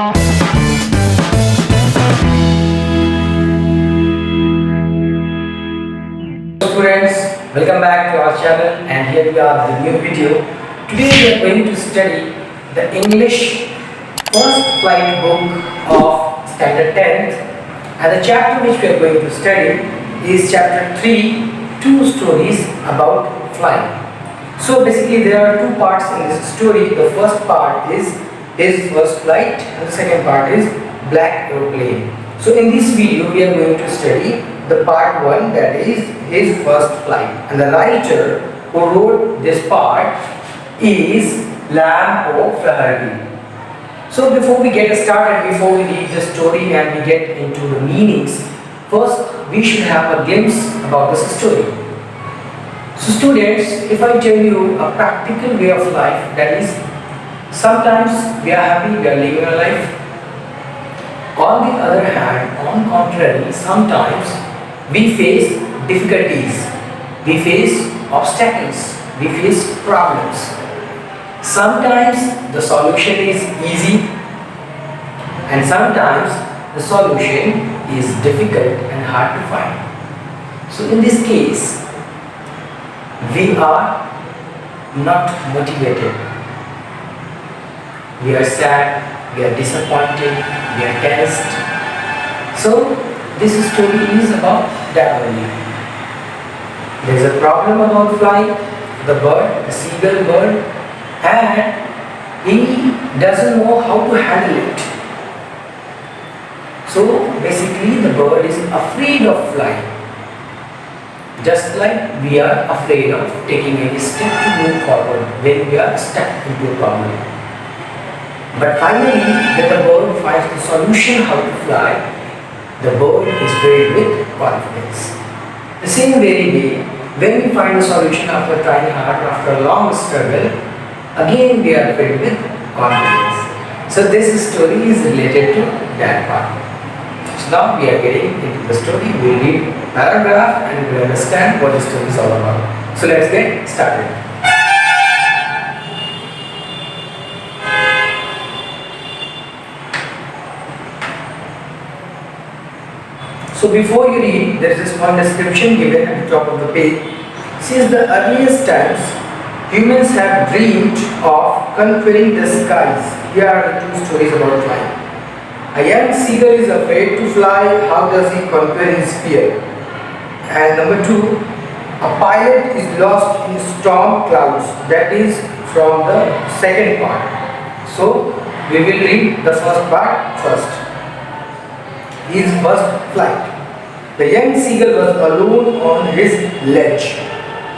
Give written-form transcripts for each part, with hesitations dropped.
Students, welcome back to our channel, and here we are with a new video. Today we are going to study the English first flight book of standard 10th, and the chapter which we are going to study is chapter 3, two stories about flying. So basically there are two parts in this story. The first part is his first flight and the second part is Black Aeroplane. So in this video we are going to study the part 1, that is his first flight, and the writer who wrote this part is Lamb O'Flaherty. So before we get started, before we read the story and we get into the meanings, first we should have a glimpse about this story. So students, if I tell you a practical way of life, that is sometimes we are happy, we are living a life. On the other hand, on contrary, sometimes we face difficulties, we face obstacles, we face problems. Sometimes the solution is easy and sometimes the solution is difficult and hard to find. So in this case, we are not motivated. We are sad, we are disappointed, we are tensed. So this story is about that only. There is a problem about flying, the bird, the seagull bird, and he doesn't know how to handle it. So basically the bird is afraid of flying, just like we are afraid of taking any step to move forward when we are stuck into a problem. But finally, when the bird finds the solution how to fly, the bird is filled with confidence. The same very way, when we find a solution after trying hard, after a long struggle, again we are filled with confidence. So this story is related to that part. So now we are getting into the story. We will read paragraph and we will understand what the story is all about. So let's get started. So before you read, there is this one description given at the top of the page. Since the earliest times, humans have dreamed of conquering the skies. Here are the two stories about flying. A young seagull is afraid to fly. How does he conquer his fear? And number 2, a pilot is lost in storm clouds. That is from the second part. So we will read the first part first. His first flight. The young seagull was alone on his ledge.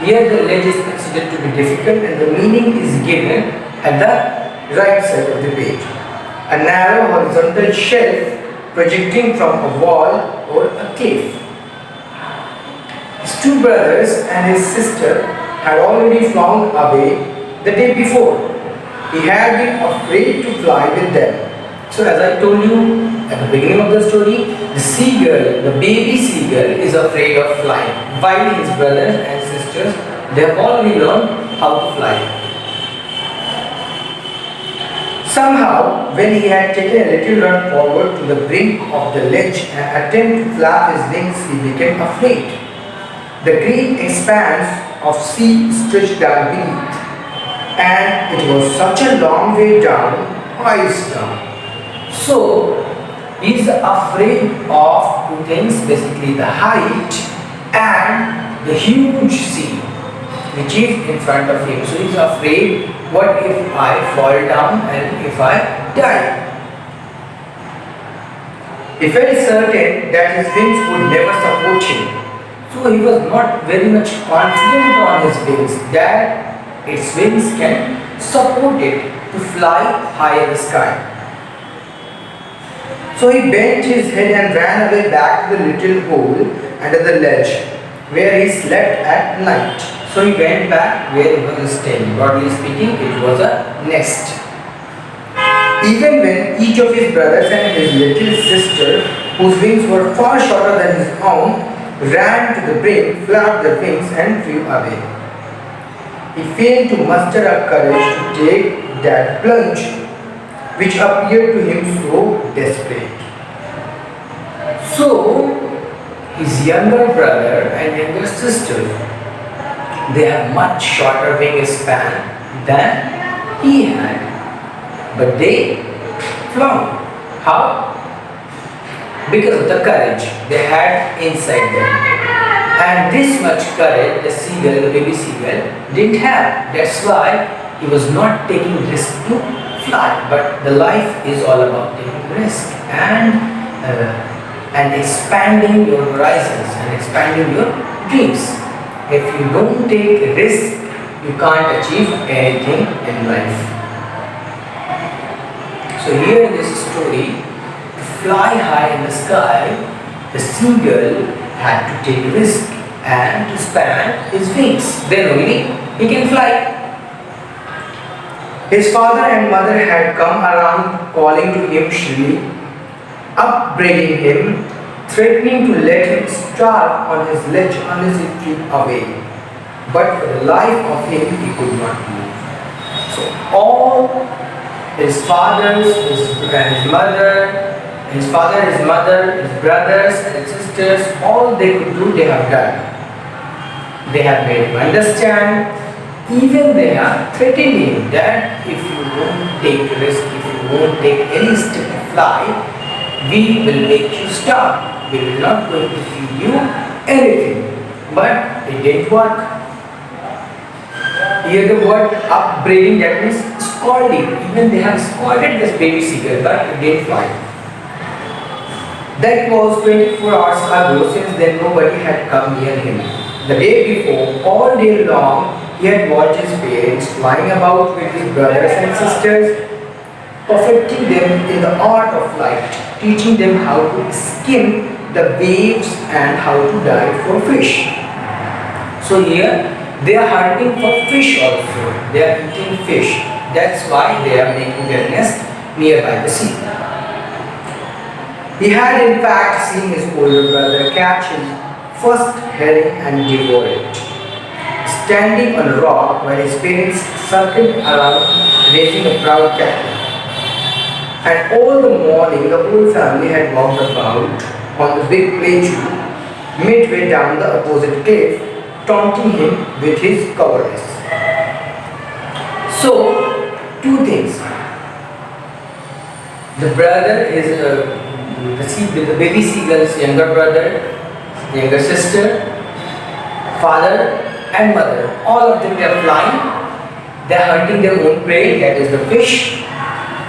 Here the ledge is considered to be difficult and the meaning is given at the right side of the page. A narrow horizontal shelf projecting from a wall or a cliff. His two brothers and his sister had already flown away the day before. He had been afraid to fly with them. So as I told you at the beginning of the story, the seagull, the baby seagull is afraid of flying, while his brothers and sisters, they have already learned how to fly. Somehow, when he had taken a little run forward to the brink of the ledge and attempted to flap his wings, he became afraid. The great expanse of sea stretched down beneath, and it was such a long way down, miles down. So, he is afraid of two things, basically the height and the huge sea which is in front of him. So he is afraid, what if I fall down and if I die? He felt certain that his wings would never support him. So he was not very much confident on his wings, that its wings can support it to fly high in the sky. So he bent his head and ran away back to the little hole under the ledge where he slept at night. So he went back where he was staying. Broadly speaking, it was a nest. Even when each of his brothers and his little sister, whose wings were far shorter than his own, ran to the brink, flapped their wings and flew away. He failed to muster up courage to take that plunge. which appeared to him so desperate. So, his younger brother and younger sister, they have much shorter wingspan than he had, but they flew. How? Because of the courage they had inside them. And this much courage the seagull, the baby seagull, didn't have. That's why he was not taking risk to fly. But the life is all about taking risk and expanding your horizons and expanding your dreams. If you don't take risk, you can't achieve anything in life. So here in this story, to fly high in the sky, the seagull had to take risk and to span his wings. Then only he can fly. His father and mother had come around calling to him shrilly, upbraiding him, threatening to let him starve on his ledge unless he took away. But for the life of him, he could not move. So all his father, his mother, his brothers and sisters, all they could do, they have done. They have made him understand. Even they are threatening him that if you won't take risk, if you won't take any step to fly, we will make you starve. We will not going to feed you anything. But it didn't work. Here the word upbraiding, that means scolding. Even they have scolded this baby seagull, but it didn't fly. That was 24 hours ago. Since then nobody had come near him. The day before, all day long, he had watched his parents flying about with his brothers and sisters, perfecting them in the art of flight, teaching them how to skim the waves and how to dive for fish. So here they are hunting for fish also. They are eating fish. That's why they are making their nest nearby the sea. He had in fact seen his older brother catch his first herring and devour it, standing on a rock while his parents circled around raising a proud cackle. And all the morning the whole family had walked about on the big plateau midway down the opposite cliff, taunting him with his cowardice. So, two things. The brother is the baby seagull's younger brother, younger sister, father and mother. All of them, they are flying. They are hunting their own prey, that is the fish.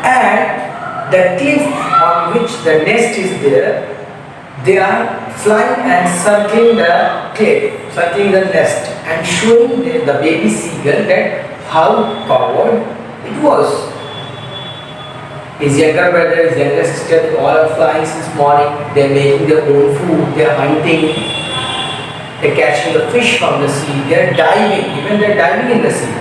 And the cliff on which the nest is there, they are flying and circling the cliff, circling the nest, and showing the baby seagull that how coward it was. His younger brother, his younger sister, they all are flying since morning. They are making their own food. They are hunting. They are catching the fish from the sea. They are diving. Even they are diving in the sea.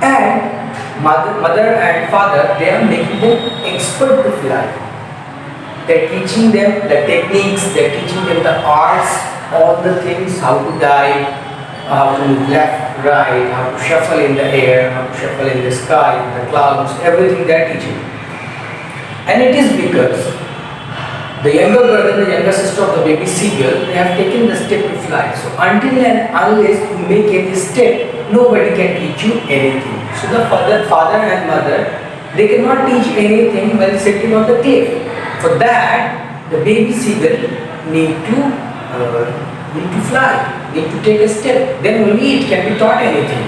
And mother and father, they are making them expert to fly. They are teaching them the techniques. They are teaching them the arts, all the things, how to dive, how to move left, right, how to shuffle in the air, how to shuffle in the sky, in the clouds, everything they are teaching. And it is because the younger brother, the younger sister of the baby seagull, they have taken the step to fly. So until and unless you make any step, nobody can teach you anything. So the father and mother, they cannot teach anything while sitting on the cliff. For that, the baby seagull need to fly, need to take a step. Then only it can be taught anything.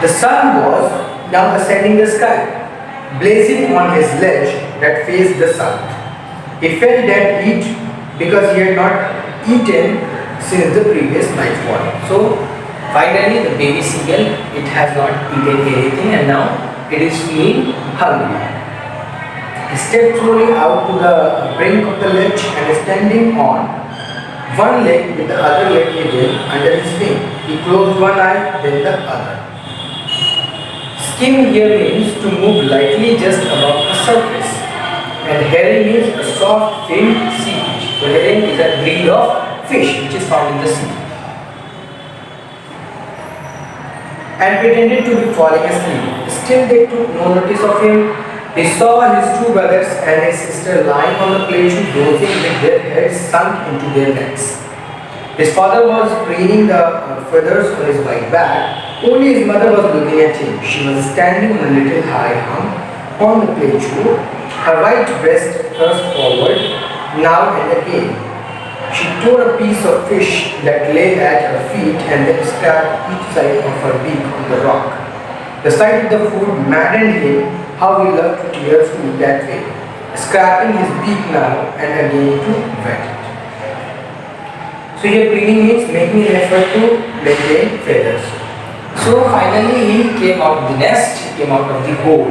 The sun was now ascending the sky, blazing on his ledge that faced the sun. He felt dead heat because he had not eaten since the previous nightfall. So finally the baby seagull, it has not eaten anything and now it is feeling hungry. He stepped slowly out to the brink of the ledge and standing on one leg with the other leg hidden under his wing. He closed one eye, then the other. Skim here means to move lightly just above the surface, and herring is a soft finned sea fish. So herring is a breed of fish which is found in the sea. and pretended to be falling asleep. Still they took no notice of him. He saw his two brothers and his sister lying on the plain dozing with their heads sunk into their necks. His father was preening the feathers on his white back. Only his mother was looking at him. She was standing on a little high hump on the plain shoe, her white breast thrust forward now and again. She tore a piece of fish that lay at her feet and then scratched each side of her beak on the rock. The sight of the food maddened him. How he loved to tear food that way, scraping his beak now and again to wet it. So here preening means making an effort to maintain feathers. So finally he came out of the nest, he came out of the hole,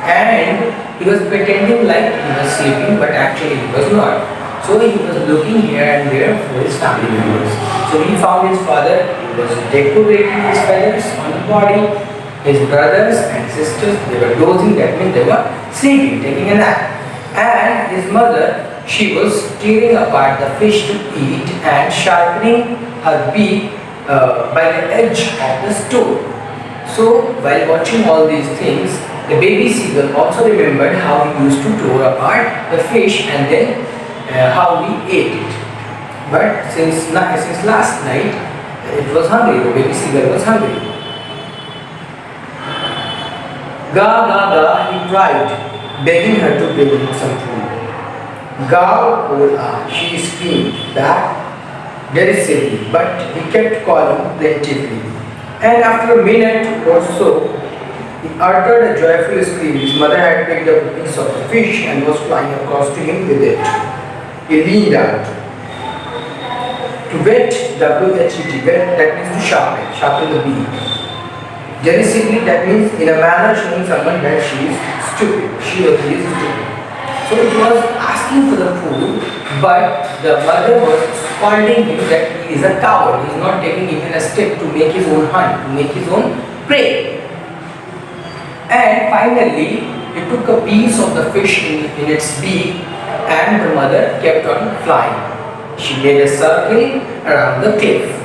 and he was pretending like he was sleeping, but actually he was not. So he was looking here and there for his family members. So he found his father, he was decorating his feathers on the body. His brothers and sisters, they were dozing, that means they were sleeping, taking a nap. And his mother, she was tearing apart the fish to eat and sharpening her beak by the edge of the stone. So while watching all these things, the baby seagull also remembered how he used to tear apart the fish and then how he ate it. But since last night, it was hungry, the baby seagull was hungry. Ga, ga, ga, he cried, begging her to bring him some food. Ga, oh, ah, she screamed back derisively, but he kept calling plaintively. And after a minute or so, he uttered a joyful scream. His mother had picked up a piece of the fish and was flying across to him with it. He leaned out. To wet, W-H-E-T, wet, that means to sharpen the beak. Derisively, that means in a manner showing someone that she is stupid, she or he is stupid. So it was asking for the food, but the mother was scolding him that he is a coward, he is not taking even a step to make his own hunt, to make his own prey. And finally, he took a piece of the fish in its beak and the mother kept on flying. She made a circle around the cliff,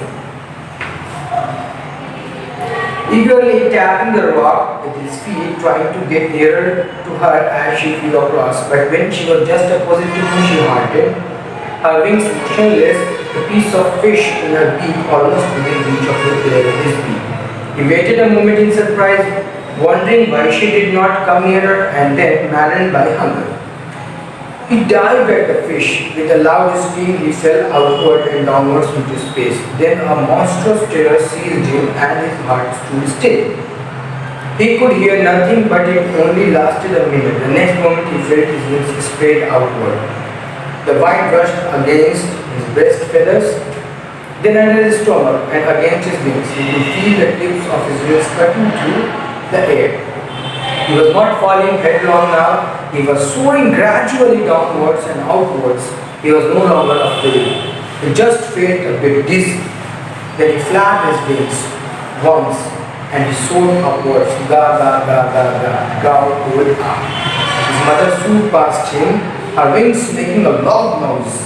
eagerly tapping the rock with his feet, trying to get nearer to her as she flew across. But when she was just opposite to him, she halted, her wings motionless, the piece of fish in her beak almost within reach of his beak. He waited a moment in surprise, wondering why she did not come nearer, and then, maddened by hunger, he dived at the fish. With a loud scream, he fell outward and downwards into space. Then a monstrous terror seized him and his heart stood still. He could hear nothing, but it only lasted a minute. The next moment he felt his wings spread outward. The white brushed against his breast feathers, then under his stomach and against his wings. He could feel the tips of his wings cutting through the air. He was not falling headlong now. He was soaring gradually downwards and outwards. He was no longer afraid. He just felt a bit dizzy. Then he flapped his wings once and he soared upwards. Ga, ga, ga, ga, ga, ga, old ah. His mother flew past him, her wings making a loud noise.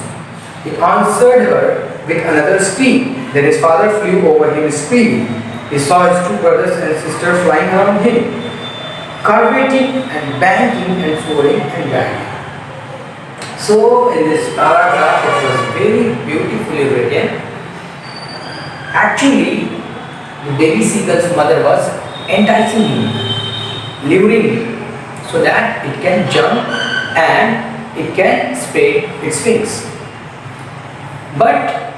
He answered her with another scream. Then his father flew over him screaming. He saw his two brothers and sisters flying around him, curvating and banking and soaring and banging. So in this paragraph, it was very beautifully written. Actually, the baby seagull's mother was enticing him, luring him, so that it can jump and it can spread its wings. But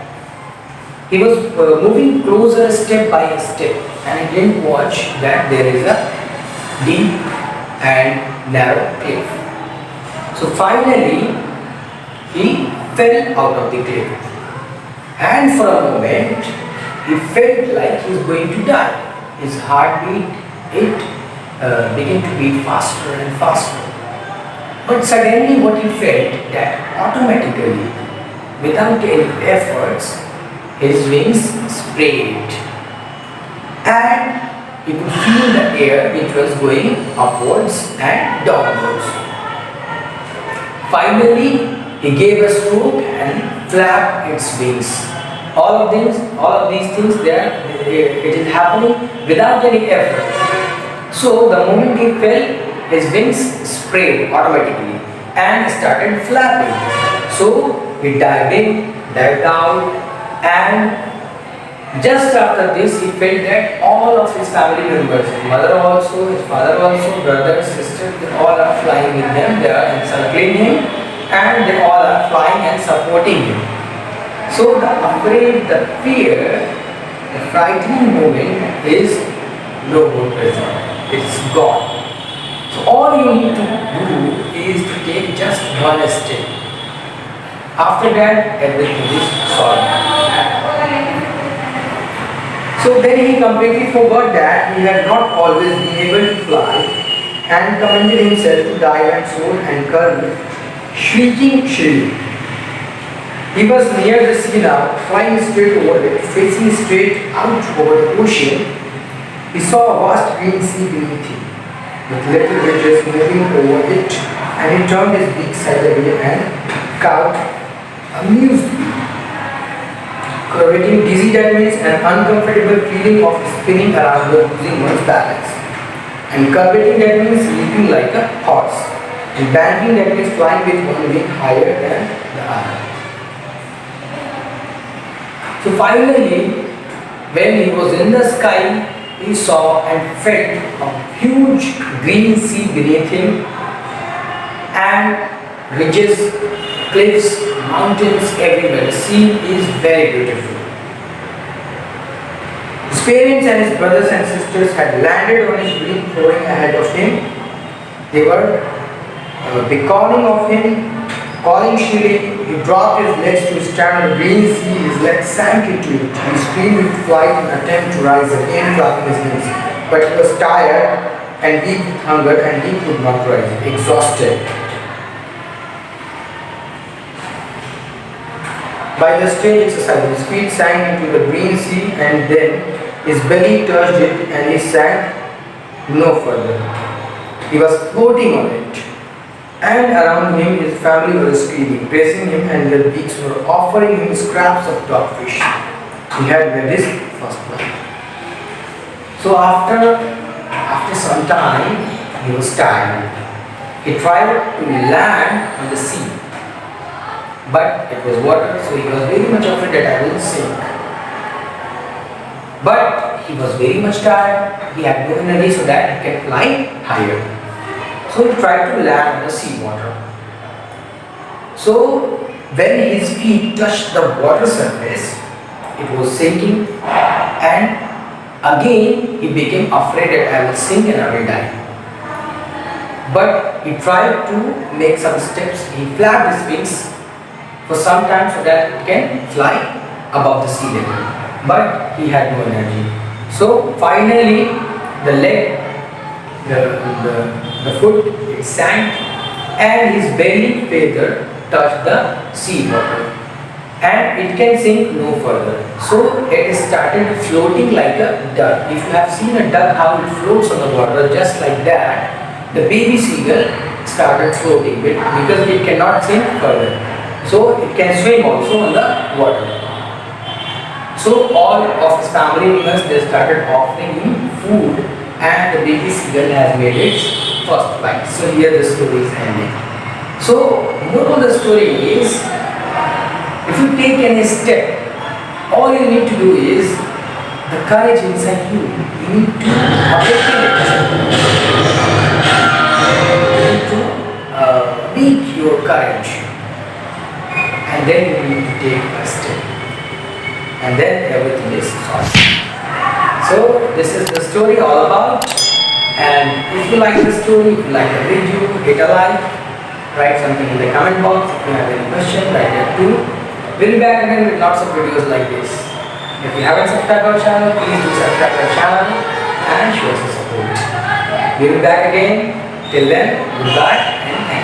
he was moving closer step by step, and he didn't watch that there is a deep and narrow cliff. So finally, he fell out of the cliff, and for a moment he felt like he was going to die. His heartbeat began to beat faster and faster. But suddenly what he felt that automatically, without any efforts, his wings spread, and he could feel the air which was going upwards and downwards. Finally, he gave a stroke and flapped its wings. All of these things, it is happening without any effort. So the moment he fell, his wings sprayed automatically and started flapping. So he dived out, and just after this, he felt that all of his family members, mother also, his father also, brothers, sisters, they all are flying with them, they are encircling him, and they all are flying and supporting him. So the fear, the frightening moment is no more present. It's gone. So all you need to do is to take just one step. After that, everything is solved. So then he completely forgot that he had not always been able to fly, and commended himself to dive and soar and curve, shrieking shrilly. He was near the sea now, flying straight over it, facing straight out over the ocean. He saw a vast green sea beneath him, with little ridges moving over it, and he turned his beak sideways and cowed amusedly, creating dizzy, that means an uncomfortable feeling of spinning around or losing one's balance, and curveting, that means leaping like a horse, and banking, that means flying with one wing higher than the other. So finally, when he was in the sky, he saw and felt a huge green sea beneath him, and ridges, cliffs, mountains everywhere. The scene is very beautiful. His parents and his brothers and sisters had landed on his green flooring ahead of him. They were beckoning of him, calling shrilly. He dropped his legs to stand on the green sea. His legs sank into it. He screamed with fright in an attempt to rise again, flapping his wings. But he was tired and weak with hunger, and he could not rise, exhausted by the strange exercise. His feet sank into the green sea, and then his belly touched it, and he sank no further. He was floating on it, and around him his family were screaming, praising him, and their beaks were offering him scraps of dogfish. He had made his first flight. So after some time, he was tired. He tried to land on the sea, but it was water, so he was very much afraid that I will sink. But he was very much tired. He had no energy so that he can fly higher. So he tried to land on the seawater. So when his feet touched the water surface, it was sinking, and again he became afraid that I will sink and I will die. But he tried to make some steps. He flapped his wings for some time so that it can fly above the sea level. But he had no energy. So finally the leg, the foot, it sank, and his belly feather touched the sea water, and it can sink no further. So it started floating like a duck. If you have seen a duck, how it floats on the water, just like that, the baby seagull started floating because it cannot sink further. So it can swim also on the water. So all of his family members, they started offering him food, and the baby seagull has made its first flight. So here the story is ending. So moral of the story is, if you take any step, all you need to do is the courage inside you. You need to awaken it. You need to meet your courage, and then you need to take a step, and then everything is solved. So this is the story all about. And if you like the story, if you like the video, hit a like, write something in the comment box. If you have any question, write that too. We'll be back again with lots of videos like this. If you haven't subscribed our channel, please do subscribe our channel and show us your support. We'll be back again. Till then, goodbye and thank you.